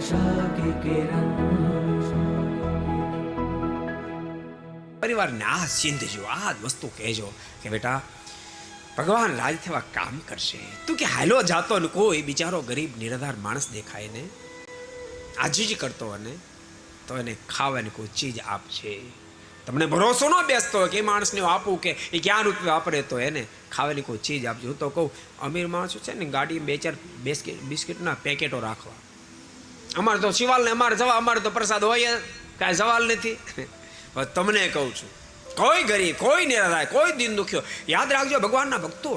आशा की किरण। પરિવારને આ સિંધજો, આ જ વસ્તુ કહેજો કે બેટા ભગવાન રાજ થવા કામ કરશે. તું કે હાલો જાતો ને કોઈ બિચારો ગરીબ નિરાધાર માણસ દેખાય ને આજીજી કરતો અને તો એને ખાવાની કોઈ ચીજ આપશે. તમને ભરોસો ન બેસતો કે એ માણસને આપું કે એ ક્યાં રૂપિયા વાપરે તો એને ખાવાની કોઈ ચીજ આપજો. હું તો કહું અમીર માણસો છે ને ગાડીમાં 2-4 બિસ્કિટના પેકેટો રાખવા. અમારે તો શિવાલને અમારે તો પ્રસાદ હોય, કાંઈ સવાલ નથી. તમને કહું છું, કોઈ ગરીબ, કોઈ નિરાધાર, કોઈ દિન દુખ્યો, યાદ રાખજો ભગવાનના ભક્તો,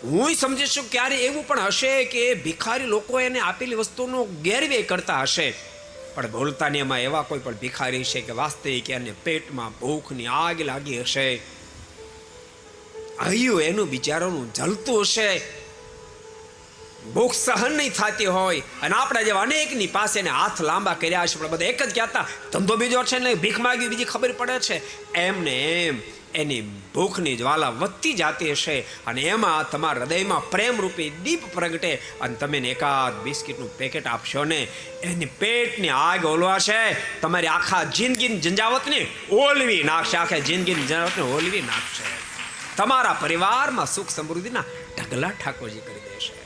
હું સમજીશું ક્યારે એવું પણ હશે કે ભિખારી લોકો એને આપેલી વસ્તુનો ગેરવ્યય કરતા હશે, પણ બોલતાની એમાં એવા કોઈ પણ ભિખારી છે કે વાસ્તવિક એને પેટમાં ભૂખની આગ લાગી હશે, હૈયું એનું બિચારાનું જલતું હશે, ભૂખ સહન નહીં થતી હોય, અને આપણા જેવા અનેકની પાસે એને હાથ લાંબા કર્યા છે, પણ બધા એક જ કહેતા ધંધો બીજો છે ને ભીખ માગી બીજી ખબર પડે છે. એમને એમ એની ભૂખની જ્વાલા વધતી જતી હશે, અને એમાં તમારા હૃદયમાં પ્રેમરૂપી દીપ પ્રગટે અને તમે એકાદ બિસ્કિટનું પેકેટ આપશો ને એની પેટની આગ ઓલવાશે, તમારી આખા જિંદગીની ઝંઝાવતને ઓલવી નાખશે, આખા જિંદગીની ઝંઝાવતને ઓલવી નાખશે. તમારા પરિવારમાં સુખ સમૃદ્ધિના ઢગલા ઠાકોરજી કરી દેશે.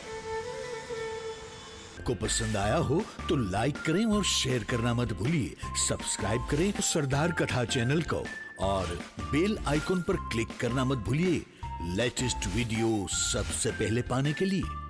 को पसंद आया हो तो लाइक करें और शेयर करना मत भूलिए. सब्सक्राइब करें सरदार कथा चैनल को और बेल आइकॉन पर क्लिक करना मत भूलिए लेटेस्ट वीडियो सबसे पहले पाने के लिए.